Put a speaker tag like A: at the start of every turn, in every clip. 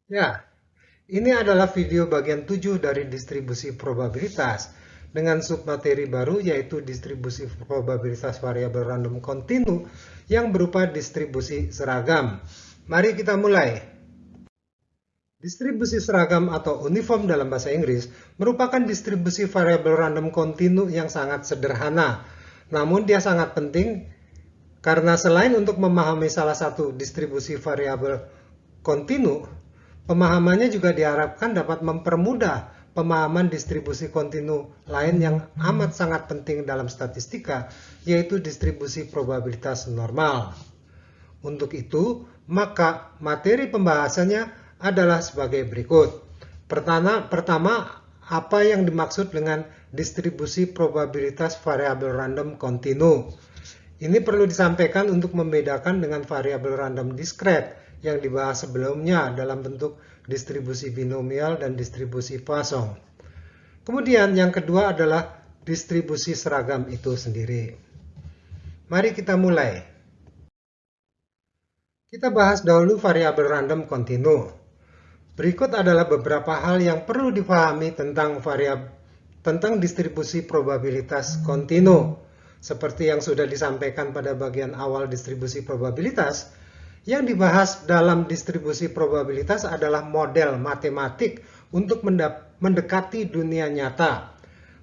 A: Ya, ini adalah video bagian 7 dari distribusi probabilitas dengan submateri baru yaitu distribusi probabilitas variabel random kontinu yang berupa distribusi seragam. Mari kita mulai. Distribusi seragam atau uniform dalam bahasa Inggris merupakan distribusi variabel random kontinu yang sangat sederhana. Namun dia sangat penting karena selain untuk memahami salah satu distribusi variabel kontinu, pemahamannya juga diharapkan dapat mempermudah pemahaman distribusi kontinu lain yang amat sangat penting dalam statistika, yaitu distribusi probabilitas normal. Untuk itu, maka materi pembahasannya adalah sebagai berikut. Pertama, apa yang dimaksud dengan distribusi probabilitas variabel random kontinu? Ini perlu disampaikan untuk membedakan dengan variabel random diskret yang dibahas sebelumnya dalam bentuk distribusi binomial dan distribusi Poisson. Kemudian yang kedua adalah distribusi seragam itu sendiri. Mari kita mulai. Kita bahas dahulu variabel random kontinu. Berikut adalah beberapa hal yang perlu dipahami tentang distribusi probabilitas kontinu. Seperti yang sudah disampaikan pada bagian awal distribusi probabilitas, yang dibahas dalam distribusi probabilitas adalah model matematik untuk mendekati dunia nyata.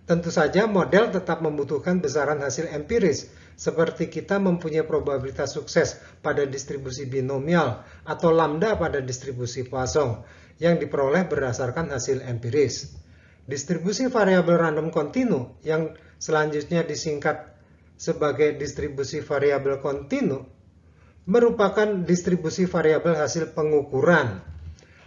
A: Tentu saja model tetap membutuhkan besaran hasil empiris, seperti kita mempunyai probabilitas sukses pada distribusi binomial atau lambda pada distribusi Poisson yang diperoleh berdasarkan hasil empiris. Distribusi variabel random kontinu yang selanjutnya disingkat sebagai distribusi variabel kontinu merupakan distribusi variabel hasil pengukuran.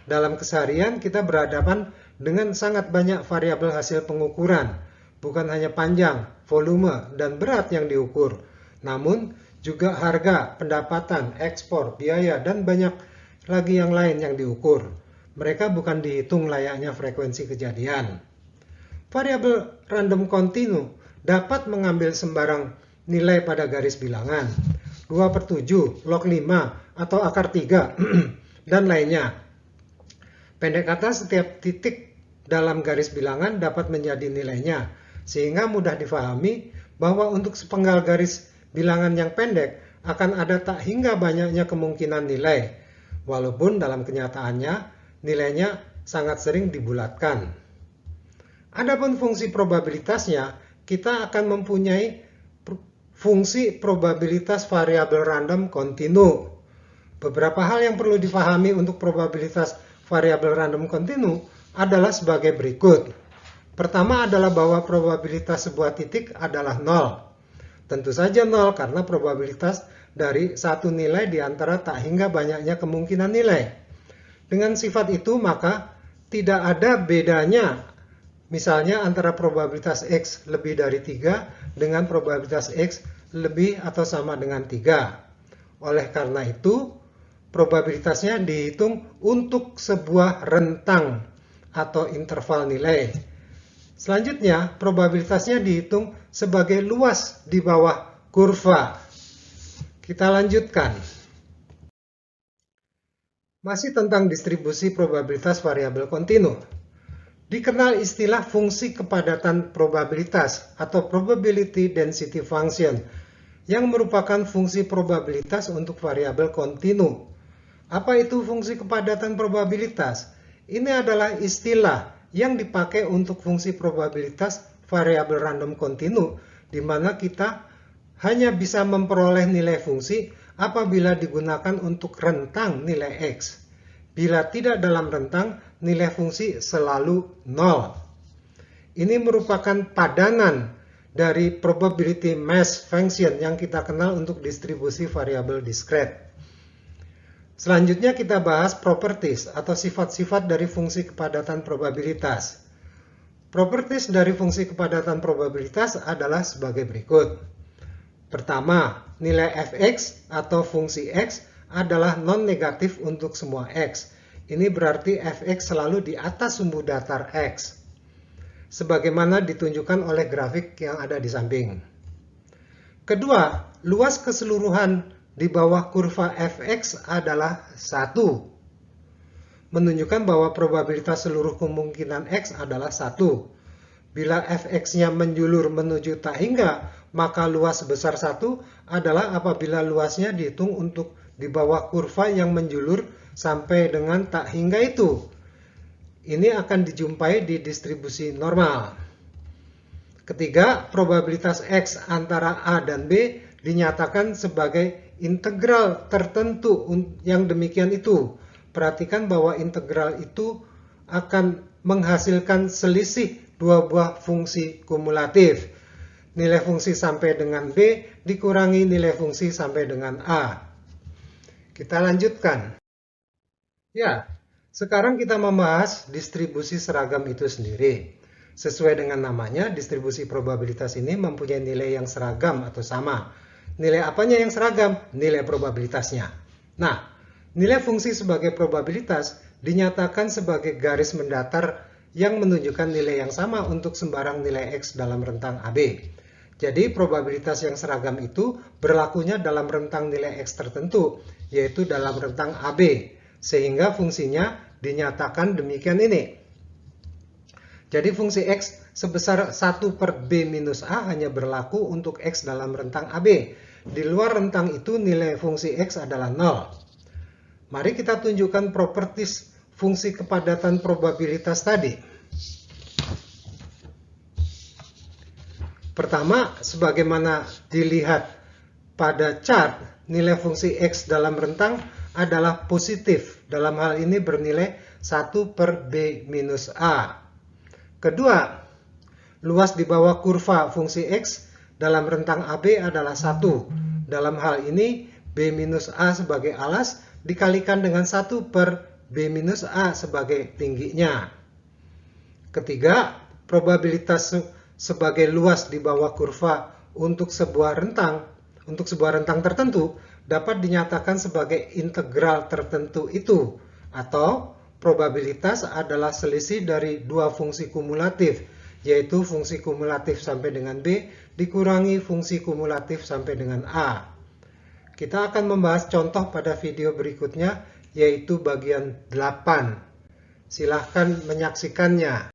A: Dalam keseharian kita berhadapan dengan sangat banyak variabel hasil pengukuran, bukan hanya panjang, volume, dan berat yang diukur, namun juga harga, pendapatan, ekspor, biaya, dan banyak lagi yang lain yang diukur. Mereka bukan dihitung layaknya frekuensi kejadian. Variabel random kontinu dapat mengambil sembarang nilai pada garis bilangan, 2/7, log 5, atau akar 3, dan lainnya. Pendek kata, setiap titik dalam garis bilangan dapat menjadi nilainya, sehingga mudah difahami bahwa untuk sepenggal garis bilangan yang pendek akan ada tak hingga banyaknya kemungkinan nilai, walaupun dalam kenyataannya nilainya sangat sering dibulatkan. Adapun fungsi probabilitasnya, kita akan mempunyai fungsi probabilitas variabel random kontinu. Beberapa hal yang perlu dipahami untuk probabilitas variabel random kontinu adalah sebagai berikut. Pertama adalah bahwa probabilitas sebuah titik adalah 0. Tentu saja 0 karena probabilitas dari satu nilai di antara tak hingga banyaknya kemungkinan nilai. Dengan sifat itu maka tidak ada bedanya misalnya antara probabilitas X lebih dari 3 dengan probabilitas X lebih atau sama dengan 3. Oleh karena itu, probabilitasnya dihitung untuk sebuah rentang atau interval nilai. Selanjutnya, probabilitasnya dihitung sebagai luas di bawah kurva. Kita lanjutkan. Masih tentang distribusi probabilitas variabel kontinu. Dikenal istilah fungsi kepadatan probabilitas atau probability density function yang merupakan fungsi probabilitas untuk variabel kontinu. Apa itu fungsi kepadatan probabilitas? Ini adalah istilah yang dipakai untuk fungsi probabilitas variabel random kontinu, di mana kita hanya bisa memperoleh nilai fungsi apabila digunakan untuk rentang nilai X. Bila tidak dalam rentang, nilai fungsi selalu 0. Ini merupakan padanan dari probability mass function yang kita kenal untuk distribusi variabel diskret. Selanjutnya kita bahas properties atau sifat-sifat dari fungsi kepadatan probabilitas. Properties dari fungsi kepadatan probabilitas adalah sebagai berikut. Pertama, nilai fx atau fungsi x adalah non-negatif untuk semua x. Ini berarti fx selalu di atas sumbu datar x, sebagaimana ditunjukkan oleh grafik yang ada di samping. Kedua, luas keseluruhan di bawah kurva fx adalah 1. menunjukkan bahwa probabilitas seluruh kemungkinan X adalah 1. Bila fx-nya menjulur menuju tak hingga, maka luas sebesar 1 adalah apabila luasnya dihitung untuk di bawah kurva yang menjulur sampai dengan tak hingga itu. Ini akan dijumpai di distribusi normal. Ketiga, probabilitas X antara A dan B dinyatakan sebagai integral tertentu yang demikian itu. Perhatikan bahwa integral itu akan menghasilkan selisih dua buah fungsi kumulatif. Nilai fungsi sampai dengan B dikurangi nilai fungsi sampai dengan A. Kita lanjutkan. Ya, sekarang kita membahas distribusi seragam itu sendiri. Sesuai dengan namanya, distribusi probabilitas ini mempunyai nilai yang seragam atau sama. Nilai apanya yang seragam? Nilai probabilitasnya. Nah, nilai fungsi sebagai probabilitas dinyatakan sebagai garis mendatar yang menunjukkan nilai yang sama untuk sembarang nilai X dalam rentang AB. Jadi, probabilitas yang seragam itu berlakunya dalam rentang nilai X tertentu, yaitu dalam rentang AB. Sehingga fungsinya dinyatakan demikian ini. Jadi fungsi X sebesar 1 per B minus A hanya berlaku untuk X dalam rentang AB. Di luar rentang itu nilai fungsi X adalah 0. Mari kita tunjukkan properties fungsi kepadatan probabilitas tadi. Pertama, sebagaimana dilihat pada chart, nilai fungsi X dalam rentang adalah positif. Dalam hal ini bernilai 1 per B minus A. Kedua, luas di bawah kurva fungsi X dalam rentang AB adalah 1. Dalam hal ini, B minus A sebagai alas dikalikan dengan 1 per B minus A sebagai tingginya. Ketiga, probabilitas sebagai luas di bawah kurva untuk sebuah rentang tertentu dapat dinyatakan sebagai integral tertentu itu, atau probabilitas adalah selisih dari dua fungsi kumulatif, yaitu fungsi kumulatif sampai dengan B dikurangi fungsi kumulatif sampai dengan A. Kita akan membahas contoh pada video berikutnya, yaitu bagian 8. Silahkan menyaksikannya.